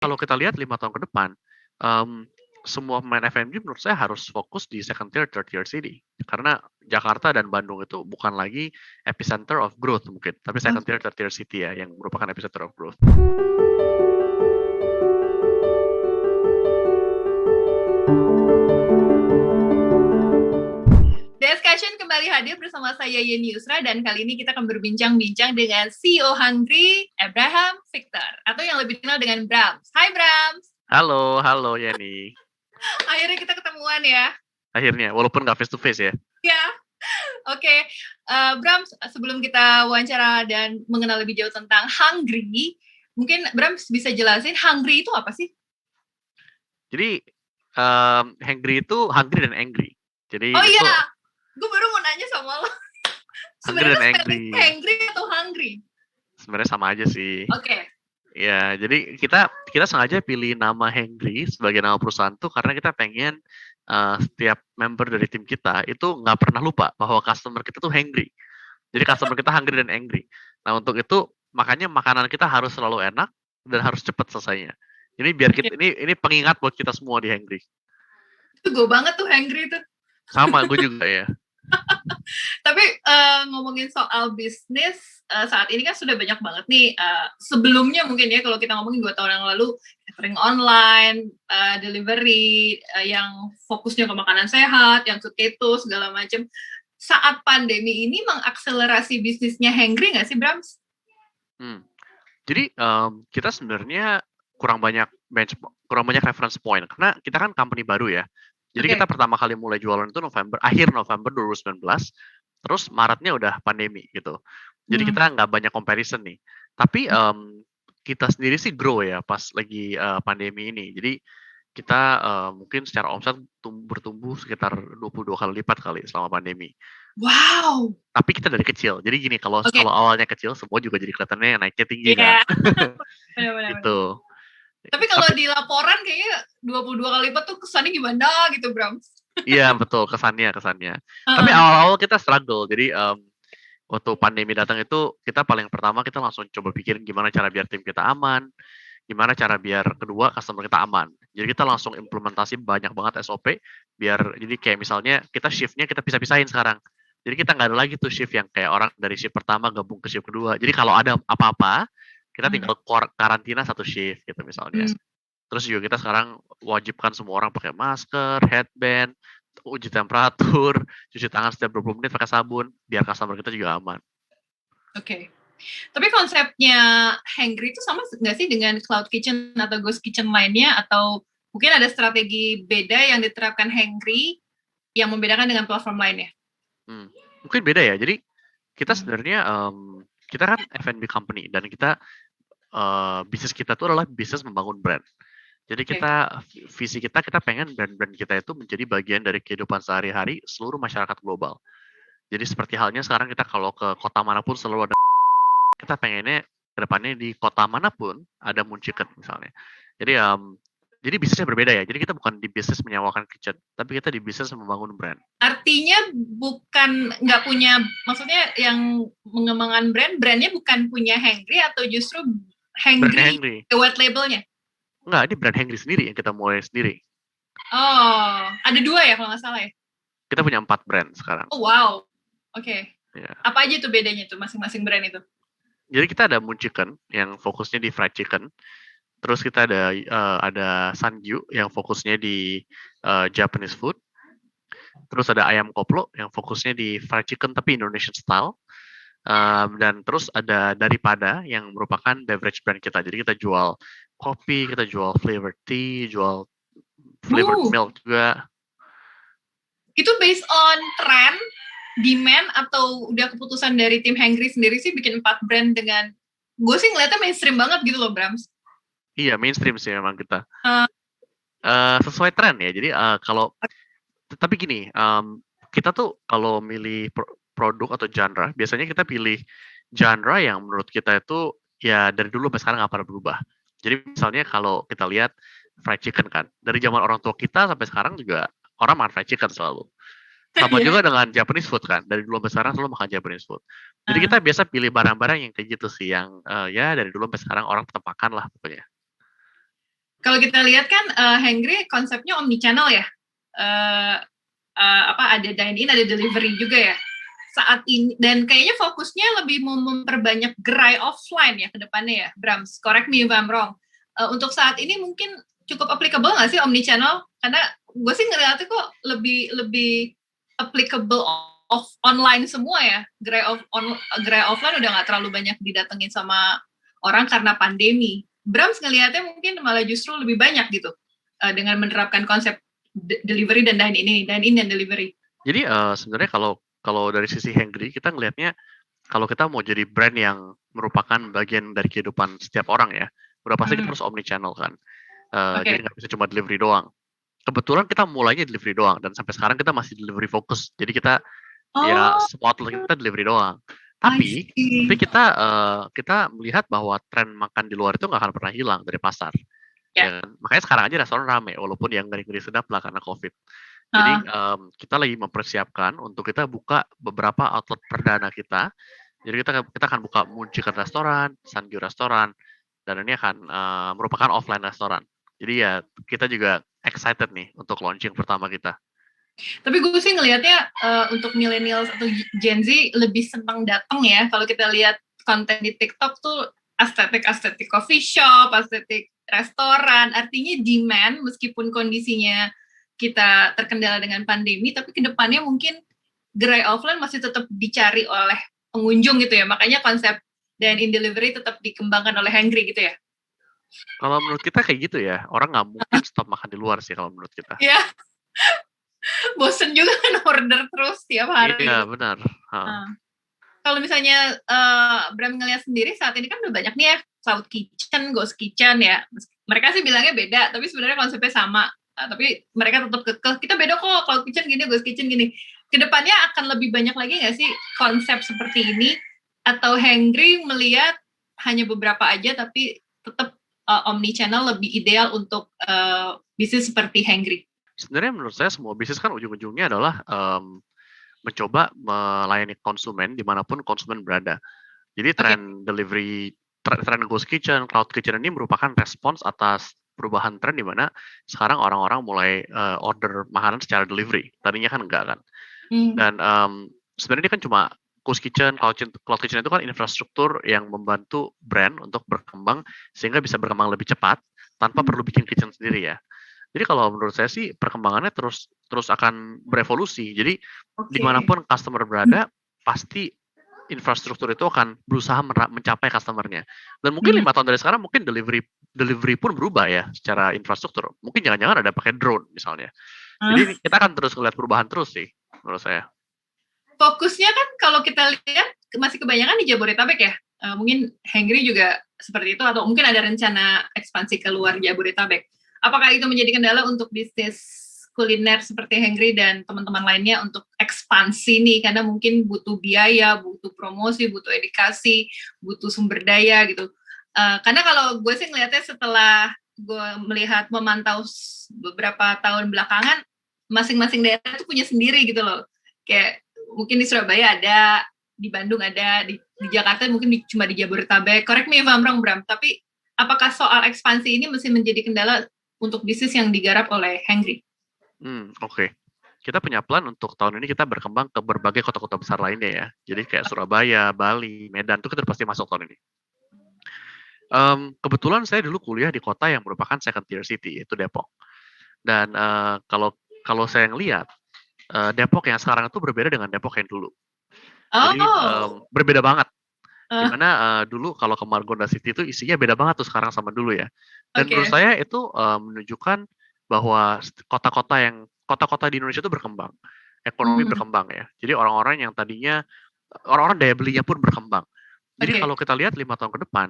Kalau kita lihat 5 tahun ke depan, mmm, semua pemain F&B menurut saya harus fokus di second tier, third tier city. Karena Jakarta dan Bandung itu bukan lagi epicenter of growth mungkin, tapi second tier, third tier city ya, yang merupakan epicenter of growth. Discussion kembali hadir bersama saya Yeni Yusra dan kali ini kita akan berbincang-bincang dengan CEO Hungry, Abraham Victor, atau yang lebih dikenal dengan Brams. Hai Brams. Halo Yeni. Akhirnya kita ketemuan ya. Akhirnya, walaupun nggak face to face ya. Ya, oke. Brams, sebelum kita wawancara dan mengenal lebih jauh tentang Hungry, mungkin Brams bisa jelasin Hungry itu apa sih? Jadi, hangry itu hungry dan angry. Jadi Oh itu iya, gue baru mau nanya sama lo. hungry Sebenarnya dan spelling angry. hungry atau hungry? Sebenarnya sama aja sih. Oke. Ya, jadi kita sengaja pilih nama Hengri sebagai nama perusahaan tuh karena kita pengen setiap member dari tim kita itu nggak pernah lupa bahwa customer kita tuh hangry. Jadi customer kita hungry dan angry. Nah, untuk itu makanya makanan kita harus selalu enak dan harus cepat selesainya. Ini biar Oke. kita ini pengingat buat kita semua di Hengri. Itu gue banget tuh hungry tuh. Sama gue juga ya. Tapi ngomongin soal bisnis, saat ini kan sudah banyak banget nih. Sebelumnya mungkin ya kalau kita ngomongin 2 tahun yang lalu, catering online, delivery, yang fokusnya ke makanan sehat, yang ke keto segala macam. Saat pandemi ini mengakselerasi bisnisnya Hengri nggak sih, Brams? Jadi kita sebenarnya kurang banyak reference point karena kita kan company baru ya. Jadi Oke. kita pertama kali mulai jualan itu akhir November 2019, terus Maretnya udah pandemi gitu. Jadi kita nggak banyak comparison nih. Tapi kita sendiri sih grow ya pas lagi pandemi ini. Jadi kita mungkin secara omset bertumbuh sekitar 22 kali lipat kali selama pandemi. Wow. Tapi kita dari kecil. Jadi gini, kalau Oke. awalnya kecil, semua juga jadi kelihatannya naiknya tinggi kan. Iya. Benar-benar. Gitu. Tapi kalau Tapi di laporan kayaknya 22 kali lipat tuh kesannya gimana gitu, Brams? iya betul kesannya. Tapi awal-awal kita struggle. Jadi waktu pandemi datang itu kita paling pertama kita langsung coba pikirin gimana cara biar tim kita aman, gimana cara biar kedua customer kita aman. Jadi kita langsung implementasi banyak banget SOP biar jadi kayak misalnya kita shiftnya kita pisah-pisahin sekarang. Jadi kita nggak ada lagi tuh shift yang kayak orang dari shift pertama gabung ke shift kedua. Jadi kalau ada apa-apa kita tinggal karantina satu shift gitu misalnya. Terus juga kita sekarang wajibkan semua orang pakai masker, headband, uji temperatur, cuci tangan setiap 20 menit pakai sabun, biar customer kita juga aman. Oke. Tapi konsepnya Hangry itu sama nggak sih dengan Cloud Kitchen atau Ghost Kitchen lainnya? Atau mungkin ada strategi beda yang diterapkan Hangry yang membedakan dengan platform lainnya? Mungkin beda ya. Jadi kita sebenarnya kita kan F&B company dan kita bisnis kita itu adalah bisnis membangun brand. Jadi kita visi kita pengen brand-brand kita itu menjadi bagian dari kehidupan sehari-hari seluruh masyarakat global. Jadi seperti halnya sekarang kita kalau ke kota manapun selalu ada, kita pengennya kedepannya di kota manapun ada Munchiken misalnya. Jadi bisnisnya berbeda ya. Jadi kita bukan di bisnis menyewakan kitchen, tapi kita di bisnis membangun brand. Artinya bukan nggak punya, maksudnya yang mengembangkan brandnya bukan punya Hangry atau justru Hangry white labelnya? Enggak, ini brand Hangry sendiri yang kita mulai sendiri. Oh, ada 2 ya kalau nggak salah ya? Kita punya 4 brand sekarang. Oh wow, oke. Ya. Apa aja tuh bedanya tuh masing-masing brand itu? Jadi kita ada Munchiken yang fokusnya di fried chicken. Terus kita ada Sangyu yang fokusnya di Japanese food. Terus ada Ayam Koplo yang fokusnya di fried chicken tapi Indonesian style. Dan terus ada Daripada yang merupakan beverage brand kita. Jadi kita jual kopi, kita jual flavored tea, jual flavored milk juga. Itu based on trend, demand, atau udah keputusan dari tim Hangry sendiri sih bikin 4 brand dengan, gue sih ngeliatnya mainstream banget gitu loh, Brams. Iya, mainstream sih memang kita. Sesuai tren ya. Jadi tapi gini, kita tuh kalau milih produk atau genre, biasanya kita pilih genre yang menurut kita itu ya dari dulu sampai sekarang nggak pernah berubah. Jadi misalnya kalau kita lihat fried chicken kan, dari zaman orang tua kita sampai sekarang juga orang makan fried chicken selalu. Sama juga dengan Japanese food kan, dari dulu sampai sekarang selalu makan Japanese food. Jadi kita biasa pilih barang-barang yang kayak gitu sih, yang ya dari dulu sampai sekarang orang tetap makan lah pokoknya. kalau kita lihat kan Hangry konsepnya omnichannel ya. Ada dine-in, ada delivery juga ya. Saat ini, dan kayaknya fokusnya lebih mau memperbanyak gerai offline ya ke depannya ya, Brams. Correct me if I'm wrong. Untuk saat ini mungkin cukup applicable nggak sih omnichannel? Karena gue sih ngeliatnya kok lebih applicable online semua ya. Gerai offline udah nggak terlalu banyak didatengin sama orang karena pandemi. Brams ngelihatnya mungkin malah justru lebih banyak gitu dengan menerapkan konsep delivery dan dine in dan delivery. Jadi sebenarnya kalau dari sisi Hangry kita ngelihatnya kalau kita mau jadi brand yang merupakan bagian dari kehidupan setiap orang ya, udah pasti kita harus omnichannel kan. Jadi nggak bisa cuma delivery doang. Kebetulan kita mulainya delivery doang dan sampai sekarang kita masih delivery fokus. Jadi kita ya semua outlet kita delivery doang. Tapi kita melihat bahwa tren makan di luar itu nggak akan pernah hilang dari pasar. Ya kan? Makanya sekarang aja restoran rame, walaupun yang ngeri-ngeri sedap lah karena COVID. Jadi kita lagi mempersiapkan untuk kita buka beberapa outlet perdana kita. Jadi kita akan buka Moon Chicken Restoran, Sangyu Restoran, dan ini akan merupakan offline restoran. Jadi ya kita juga excited nih untuk launching pertama kita. Tapi gue sih ngelihatnya untuk millennials atau Gen Z lebih senang datang ya. Kalau kita lihat konten di TikTok tuh estetik coffee shop, estetik restoran. Artinya demand meskipun kondisinya kita terkendala dengan pandemi, tapi kedepannya mungkin gerai offline masih tetap dicari oleh pengunjung gitu ya. Makanya konsep dine-in delivery tetap dikembangkan oleh Hangry gitu ya. Kalau menurut kita kayak gitu ya, orang nggak mungkin stop makan di luar sih kalau menurut kita. Iya. Bosen juga kan order terus tiap hari. Iya, benar. Kalau misalnya Bram ngeliat sendiri saat ini kan udah banyak nih ya, Cloud Kitchen, Ghost Kitchen ya. Mereka sih bilangnya beda, tapi sebenarnya konsepnya sama. Tapi mereka tetap kekeh, kita beda kok, Cloud Kitchen gini, Ghost Kitchen gini. Kedepannya akan lebih banyak lagi nggak sih konsep seperti ini? Atau Hangry melihat hanya beberapa aja, tapi tetap omnichannel lebih ideal untuk bisnis seperti Hangry? Sebenarnya menurut saya semua bisnis kan ujung-ujungnya adalah mencoba melayani konsumen dimanapun konsumen berada. Jadi tren delivery, tren Ghost Kitchen, Cloud Kitchen ini merupakan respons atas perubahan tren di mana sekarang orang-orang mulai order makanan secara delivery. Tadinya kan enggak kan. Dan sebenarnya ini kan cuma Ghost Kitchen, Cloud Kitchen itu kan infrastruktur yang membantu brand untuk berkembang sehingga bisa berkembang lebih cepat tanpa perlu bikin kitchen sendiri ya. Jadi kalau menurut saya sih perkembangannya terus akan berevolusi. Jadi dimanapun customer berada, pasti infrastruktur itu akan berusaha mencapai customer-nya. Dan mungkin 5 tahun dari sekarang mungkin delivery pun berubah ya secara infrastruktur. Mungkin jangan-jangan ada pakai drone misalnya. Jadi kita akan terus melihat perubahan terus sih menurut saya. Fokusnya kan kalau kita lihat masih kebanyakan di Jabodetabek ya. Mungkin Hangry juga seperti itu atau mungkin ada rencana ekspansi keluar Jabodetabek. Apakah itu menjadi kendala untuk bisnis kuliner seperti Hangry dan teman-teman lainnya untuk ekspansi nih? Karena mungkin butuh biaya, butuh promosi, butuh edukasi, butuh sumber daya gitu. Karena kalau gue sih ngelihatnya setelah gue melihat memantau beberapa tahun belakangan, masing-masing daerah itu punya sendiri gitu loh. Kayak mungkin di Surabaya ada, di Bandung ada, di Jakarta mungkin cuma di Jabodetabek. Correct me if I'm wrong, Bram. Tapi apakah soal ekspansi ini masih menjadi kendala untuk bisnis yang digarap oleh Hangry? Oke. Kita punya plan untuk tahun ini kita berkembang ke berbagai kota-kota besar lainnya ya. Jadi kayak Surabaya, Bali, Medan, itu kita pasti masuk tahun ini. Kebetulan saya dulu kuliah di kota yang merupakan second tier city, yaitu Depok. Dan kalau saya ngelihat, Depok yang sekarang itu berbeda dengan Depok yang dulu. Jadi berbeda banget. Dimana dulu kalau ke Margonda City itu isinya beda banget tuh sekarang sama dulu ya. Dan menurut saya itu menunjukkan bahwa kota-kota di Indonesia itu berkembang, ekonomi berkembang ya. Jadi orang-orang yang tadinya orang-orang daya belinya pun berkembang. Jadi kalau kita lihat 5 tahun ke depan,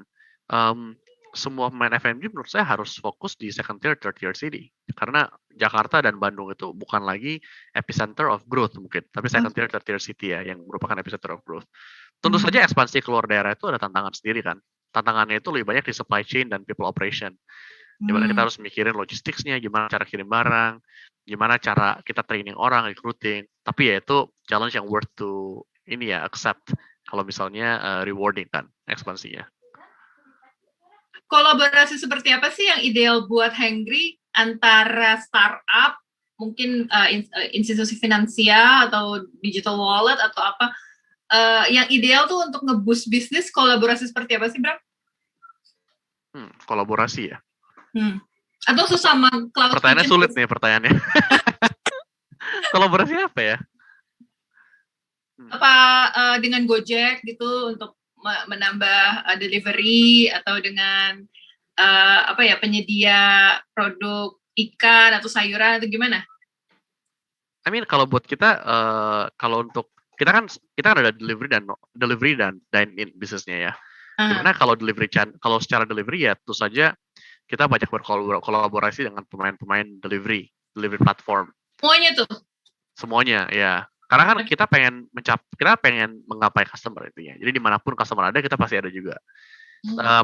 semua pemain F&B menurut saya harus fokus di second tier, third tier city. Karena Jakarta dan Bandung itu bukan lagi epicenter of growth mungkin, tapi second tier, third tier city ya, yang merupakan epicenter of growth. Tentu saja ekspansi keluar daerah itu ada tantangan sendiri kan. Tantangannya itu lebih banyak di supply chain dan people operation. Gimana kita harus mikirin logisticsnya, gimana cara kirim barang, gimana cara kita training orang, recruiting. Tapi ya itu challenge yang worth to accept kalau misalnya rewarding kan ekspansinya. kolaborasi seperti apa sih yang ideal buat Hengry antara startup, mungkin institusi finansial atau digital wallet atau apa, yang ideal tuh untuk nge-boost bisnis, kolaborasi seperti apa sih, Bram? Kolaborasi ya? Atau sesama cloud Pertanyaannya kitchen? Sulit nih pertanyaannya. Kolaborasi apa ya? Apa dengan Gojek gitu untuk menambah delivery, atau dengan penyedia produk ikan atau sayuran, atau gimana? I mean kalau buat kita, kalau untuk kita kan ada delivery dan dine in bisnisnya ya. Dimana kalau kalau secara delivery ya tentu saja kita banyak berkolaborasi dengan pemain-pemain delivery platform. Semuanya tuh? Semuanya ya. Karena kan kita pengen menggapai customer intinya. Jadi dimanapun customer ada, kita pasti ada juga.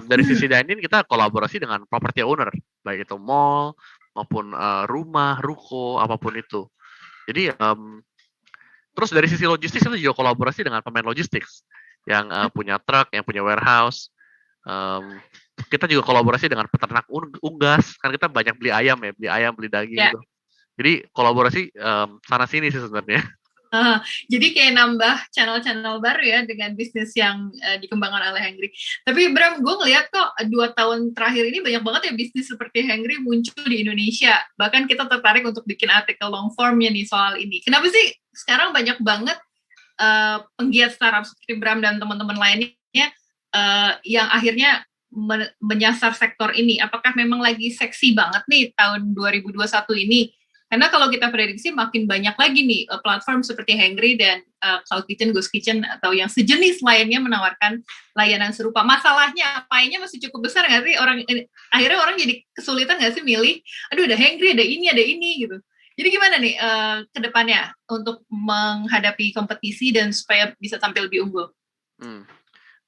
Dari sisi dine-in kita kolaborasi dengan property owner, baik itu mall maupun rumah, ruko, apapun itu. Jadi terus dari sisi logistik kita juga kolaborasi dengan pemain logistik yang punya truk, yang punya warehouse. Kita juga kolaborasi dengan peternak unggas, kan kita banyak beli ayam, beli daging gitu. Jadi kolaborasi sana sini sih sebenarnya. Jadi kayak nambah channel-channel baru ya dengan bisnis yang dikembangkan oleh Hengry. Tapi Bram, gue ngeliat kok 2 tahun terakhir ini banyak banget ya bisnis seperti Hengry muncul di Indonesia. Bahkan kita tertarik untuk bikin artikel long formnya nih soal ini. Kenapa sih sekarang banyak banget penggiat startup seperti Bram dan teman-teman lainnya yang akhirnya menyasar sektor ini? Apakah memang lagi seksi banget nih tahun 2021 ini? Karena kalau kita prediksi makin banyak lagi nih platform seperti Hengry dan Cloud Kitchen, Ghost Kitchen, atau yang sejenis lainnya menawarkan layanan serupa. Masalahnya, payanya masih cukup besar nggak sih? Akhirnya orang jadi kesulitan nggak sih milih, aduh ada Hengry, ada ini gitu. Jadi gimana nih ke depannya untuk menghadapi kompetisi dan supaya bisa tampil lebih unggul?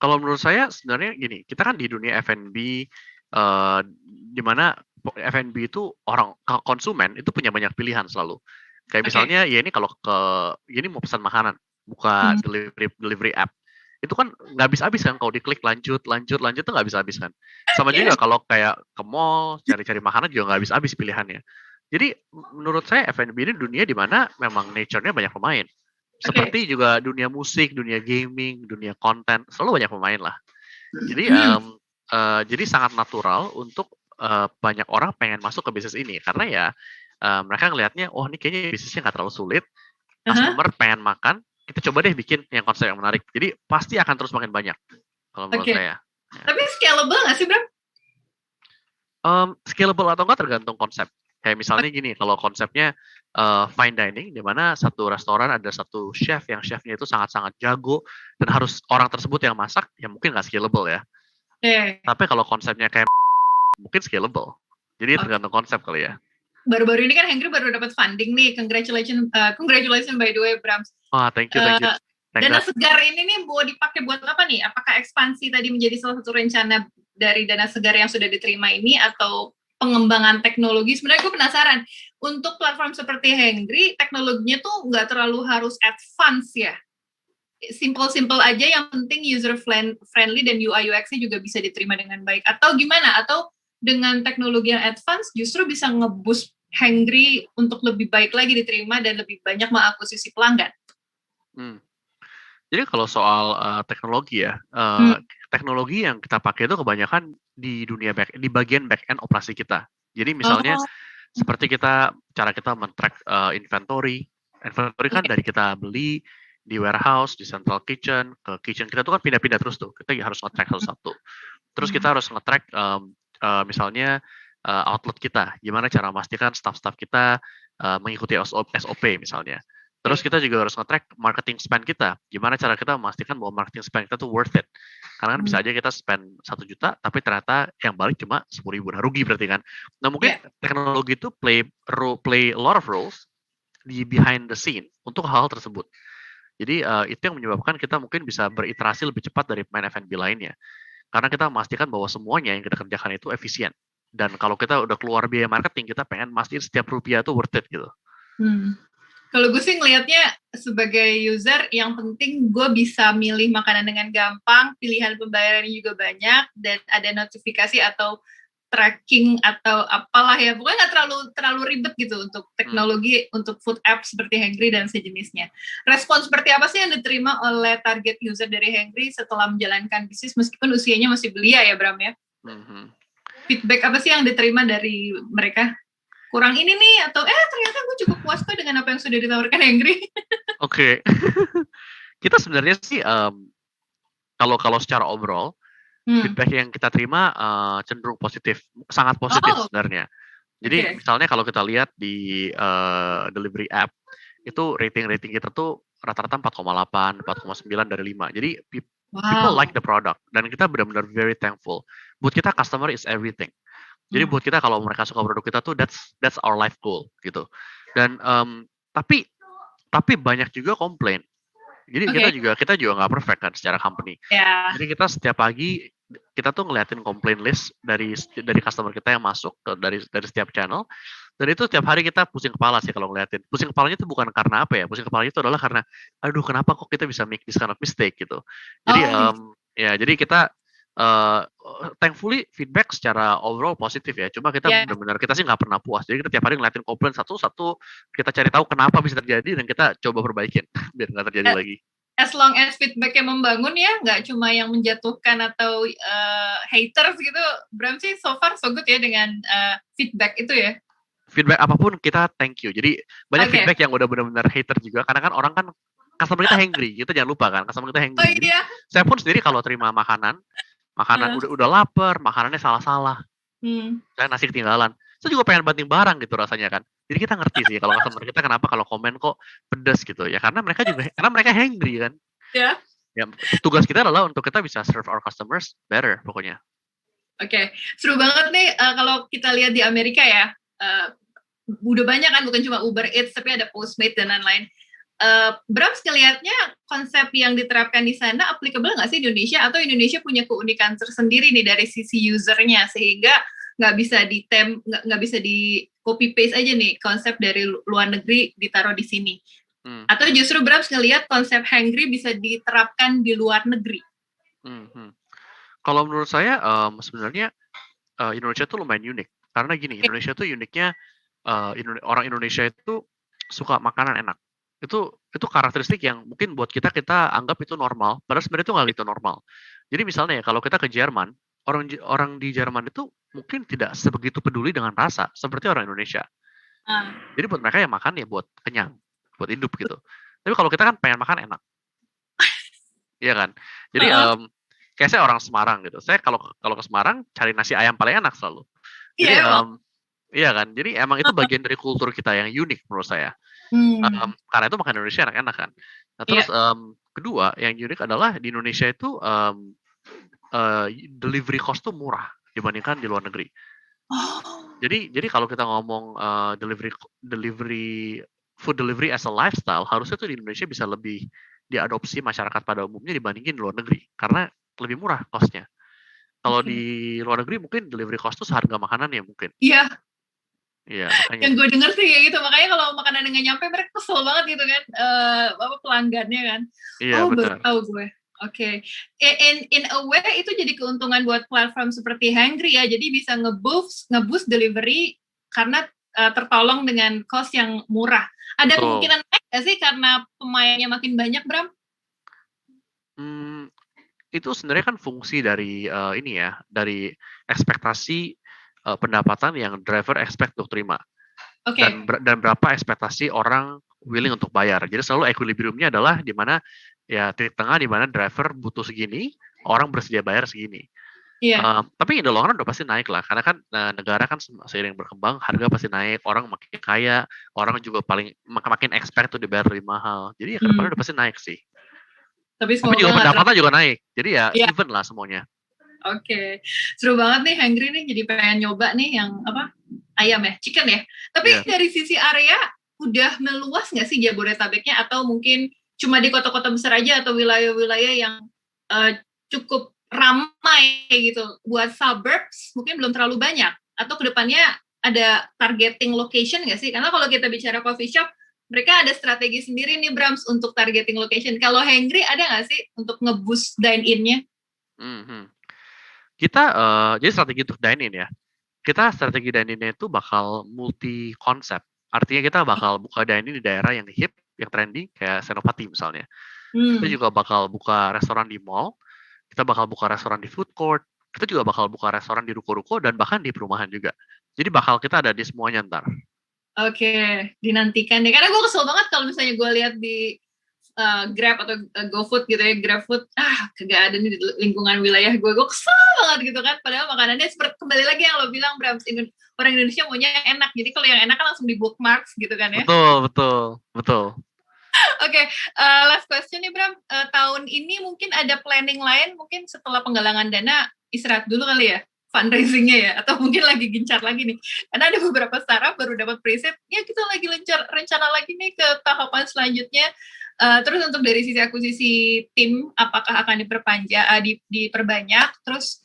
Kalau menurut saya sebenarnya gini, kita kan di dunia F&B, di mana F&B itu konsumen itu punya banyak pilihan selalu. Kayak misalnya ya ini kalau ini mau pesan makanan, buka delivery app. Itu kan nggak habis-habis kan kalau diklik lanjut tuh nggak habis-habis kan. Sama juga kalau kayak ke mall cari-cari makanan juga nggak habis-habis pilihannya. Jadi menurut saya F&B ini dunia di mana memang nature-nya banyak pemain. Seperti juga dunia musik, dunia gaming, dunia konten, selalu banyak pemain lah. Jadi jadi sangat natural untuk banyak orang pengen masuk ke bisnis ini karena ya mereka ngelihatnya, oh ini kayaknya bisnisnya nggak terlalu sulit, customer pengen makan, kita coba deh bikin yang konsep yang menarik. Jadi pasti akan terus makin banyak kalau menurut saya. Tapi scalable nggak sih, Bram? Scalable atau enggak tergantung konsep. Kayak misalnya gini, kalau konsepnya fine dining, di mana satu restoran ada satu chef yang chefnya itu sangat-sangat jago dan harus orang tersebut yang masak, ya mungkin nggak scalable ya. Tapi kalau konsepnya kayak mungkin scalable. Jadi tergantung konsep kali ya. Baru-baru ini kan Hengry baru dapat funding nih. Congratulations by the way, Bram. Thank you. Dana segar ini nih mau dipakai buat apa nih? Apakah ekspansi tadi menjadi salah satu rencana dari dana segar yang sudah diterima ini, atau pengembangan teknologi? Sebenarnya gue penasaran, untuk platform seperti Hengry, teknologinya tuh nggak terlalu harus advance ya? Simple aja, yang penting user friendly dan UI UX-nya juga bisa diterima dengan baik. Atau gimana? Atau dengan teknologi yang advance justru bisa nge-boost Hengry untuk lebih baik lagi diterima dan lebih banyak mengakuisisi pelanggan? Jadi kalau soal teknologi ya, teknologi yang kita pakai itu kebanyakan di bagian back end operasi kita. Jadi misalnya seperti cara kita men-track inventory kan dari kita beli di warehouse, di central kitchen, ke kitchen kita tuh kan pindah-pindah terus tuh. Kita harus nge-track satu-satu. Terus kita harus nge-track misalnya outlet kita, gimana cara memastikan staff-staff kita mengikuti SOP misalnya. Terus kita juga harus nge-track marketing spend kita, gimana cara kita memastikan bahwa marketing spend kita tuh worth it. Karena kan bisa aja kita spend 1 juta, tapi ternyata yang balik cuma 10.000, nah rugi berarti kan. Nah mungkin teknologi itu play a lot of roles di behind the scene untuk hal tersebut. Jadi itu yang menyebabkan kita mungkin bisa beriterasi lebih cepat dari pemain F&B lainnya. Karena kita memastikan bahwa semuanya yang kita kerjakan itu efisien. Dan kalau kita udah keluar biaya marketing, kita pengen mastiin setiap rupiah itu worth it gitu. Kalau gue sih ngelihatnya sebagai user, yang penting gue bisa milih makanan dengan gampang, pilihan pembayarannya juga banyak, dan ada notifikasi atau tracking atau apalah ya. Pokoknya nggak terlalu ribet gitu untuk teknologi, untuk food app seperti Hangry dan sejenisnya. Respon seperti apa sih yang diterima oleh target user dari Hangry setelah menjalankan bisnis meskipun usianya masih belia ya, Bram ya? Feedback apa sih yang diterima dari mereka? Kurang ini nih, atau ternyata gue cukup puas kok dengan apa yang sudah ditawarkan Hangry. Oke. Kita sebenarnya sih kalau secara overall feedback yang kita terima cenderung positif, sangat positif sebenarnya. Jadi misalnya kalau kita lihat di delivery app itu rating kita tuh rata-rata 4,8, 4,9 dari 5. Jadi people like the product dan kita benar-benar very thankful. Buat kita customer is everything. Jadi buat kita kalau mereka suka produk kita tuh that's our life goal gitu. Dan tapi banyak juga komplain. Jadi kita juga nggak perfect kan secara company. Jadi kita setiap pagi kita tuh ngeliatin komplain list dari customer kita yang masuk dari setiap channel. Dan itu setiap hari kita pusing kepala sih kalau ngeliatin. Pusing kepalanya itu bukan karena apa ya? Pusing kepalanya itu adalah karena aduh kenapa kok kita bisa make this kind of mistake gitu. Jadi jadi kita thankfully feedback secara overall positif ya. Cuma kita benar-benar kita sih nggak pernah puas. Jadi kita tiap hari ngeliatin komplain satu-satu, kita cari tahu kenapa bisa terjadi dan kita coba perbaikin biar nggak terjadi lagi. As long as feedbacknya membangun ya, nggak cuma yang menjatuhkan atau haters gitu. Bram sih so far so good ya dengan feedback itu ya. Feedback apapun kita thank you. Jadi banyak feedback yang udah benar-benar hater juga. Karena kan orang kan customer kita hangry, kita jangan lupa kan customer kita hangry. Jadi, saya pun sendiri kalau terima makanan udah lapar, makanannya salah-salah, saya nasi ketinggalan, saya juga pengen banting barang gitu rasanya kan. Jadi kita ngerti sih kalau customer kita kenapa kalau komen kok pedas gitu ya, karena mereka hangry kan. Ya, tugas kita adalah untuk kita bisa serve our customers better pokoknya. Oke, seru banget nih kalau kita lihat di Amerika ya, udah banyak kan, bukan cuma Uber Eats tapi ada Postmates dan lain-lain. Bram ngelihatnya konsep yang diterapkan di sana applicable nggak sih di Indonesia, atau Indonesia punya keunikan tersendiri nih dari sisi usernya sehingga nggak bisa di copy paste aja nih konsep dari luar negeri ditaruh di sini, atau justru Bram ngelihat konsep Hangry bisa diterapkan di luar negeri? Kalau menurut saya sebenarnya Indonesia tuh lumayan unik karena gini, Indonesia tuh uniknya orang Indonesia itu suka makanan enak. Itu karakteristik yang mungkin buat kita anggap itu normal, padahal sebenarnya itu nggak gitu normal. Jadi misalnya ya kalau kita ke Jerman, orang di Jerman itu mungkin tidak sebegitu peduli dengan rasa seperti orang Indonesia. Jadi buat mereka yang makan ya buat kenyang, buat hidup gitu. Tapi kalau kita kan pengen makan enak, iya kan. Jadi kayak saya orang Semarang gitu. Saya kalau ke Semarang cari nasi ayam paling enak selalu. Jadi iya kan. Jadi emang itu bagian dari kultur kita yang unik menurut saya. Karena itu makan Indonesia enak-enak kan. Nah, terus kedua yang unik adalah di Indonesia itu delivery cost tuh murah dibandingkan di luar negeri. Jadi kalau kita ngomong food delivery as a lifestyle, harusnya tuh di Indonesia bisa lebih diadopsi masyarakat pada umumnya dibandingin di luar negeri karena lebih murah costnya. Kalau di luar negeri mungkin delivery cost tuh seharga makanan ya mungkin. Iya. Iya, makanya. Yang gue denger sih kayak gitu, makanya kalau makanan nggak nyampe mereka kesel banget gitu kan, pelanggannya kan. Iya, benar. Baru tahu gue. Oke. In a way itu jadi keuntungan buat platform seperti Hangry ya, jadi bisa nge-boost delivery karena tertolong dengan cost yang murah. Ada kemungkinan naik nggak sih karena pemainnya makin banyak, Bram? Itu sebenarnya kan fungsi dari dari ekspektasi pendapatan yang driver expect untuk terima. Dan berapa ekspektasi orang willing untuk bayar. Jadi selalu equilibriumnya adalah di mana ya titik tengah di mana driver butuh segini, orang bersedia bayar segini. Tapi in the long run udah pasti naik lah, karena kan negara kan seiring berkembang, harga pasti naik, orang makin kaya, orang juga makin expect tuh dibayar lebih mahal. Jadi ya kedepannya udah pasti naik sih. Tapi juga pendapatan juga naik, jadi ya even lah semuanya. Oke, seru banget nih Hangry nih, jadi pengen nyoba nih yang apa, ayam ya, chicken ya. Tapi dari sisi area udah meluas nggak sih Jabodetabeknya, atau mungkin cuma di kota-kota besar aja atau wilayah-wilayah yang cukup ramai gitu. Buat suburbs mungkin belum terlalu banyak, atau kedepannya ada targeting location nggak sih? Karena kalau kita bicara coffee shop, mereka ada strategi sendiri nih Brams untuk targeting location. Kalau Hengri ada nggak sih untuk nge-boost dine-in-nya? Kita jadi strategi untuk dine-in ya. Kita strategi dine-in-nya itu bakal multi konsep. Artinya kita bakal buka dine-in di daerah yang hip, yang trendy kayak Senopati misalnya. Kita juga bakal buka restoran di mall, kita bakal buka restoran di food court, kita juga bakal buka restoran di ruko-ruko dan bahkan di perumahan juga. Jadi bakal kita ada di semuanya ntar. Oke, dinantikan deh. Karena gue kesel banget kalau misalnya gue lihat di Grab atau GoFood gitu ya, GrabFood, kagak ada nih di lingkungan wilayah gue kesel banget gitu kan, padahal makanannya seperti, kembali lagi yang lo bilang Bram, orang Indonesia maunya yang enak, jadi kalau yang enak kan langsung di bookmarks gitu kan ya. Betul. Oke, last question nih Bram, tahun ini mungkin ada planning lain, mungkin setelah penggalangan dana, istirahat dulu kali ya, fundraisingnya ya, atau mungkin lagi gencar lagi nih, karena ada beberapa startup baru dapat preset, ya kita lagi rencana lagi nih ke tahapan selanjutnya. Terus untuk dari sisi akuisisi tim, apakah akan diperbanyak? Terus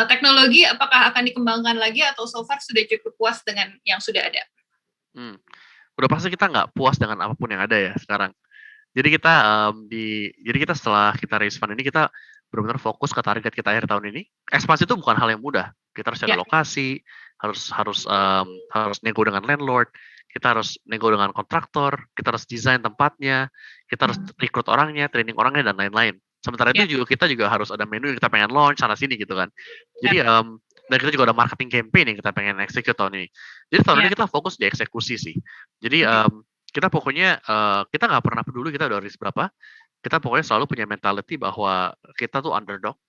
teknologi, apakah akan dikembangkan lagi atau so far sudah cukup puas dengan yang sudah ada? Udah pasti kita nggak puas dengan apapun yang ada ya sekarang. Jadi kita setelah kita raise fund ini kita benar-benar fokus ke target kita akhir tahun ini. Ekspansi itu bukan hal yang mudah. Kita harus cari lokasi, harus nego dengan landlord, kita harus nego dengan kontraktor, kita harus desain tempatnya, kita harus rekrut orangnya, training orangnya dan lain-lain. Sementara itu kita juga harus ada menu yang kita pengen launch sana sini gitu kan. Jadi dan kita juga ada marketing campaign yang kita pengen execute tahun ini. Jadi tahun ini kita fokus di eksekusi sih. Jadi kita pokoknya kita nggak pernah peduli kita udah risk berapa. Kita pokoknya selalu punya mentality bahwa kita tuh underdog.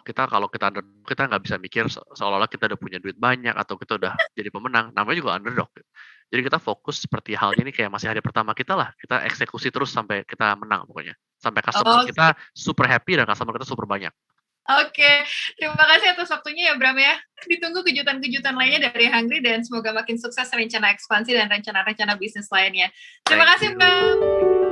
Kalau kita underdog, kita nggak bisa mikir seolah-olah kita udah punya duit banyak atau kita udah jadi pemenang. Namanya juga underdog. Jadi kita fokus seperti halnya ini kayak masih hari pertama kita lah. Kita eksekusi terus sampai kita menang pokoknya. Sampai customer kita super happy dan customer kita super banyak. Oke, terima kasih atas waktunya ya Bram ya. Ditunggu kejutan-kejutan lainnya dari Hungry dan semoga makin sukses rencana ekspansi dan rencana-rencana bisnis lainnya. Terima kasih Bram.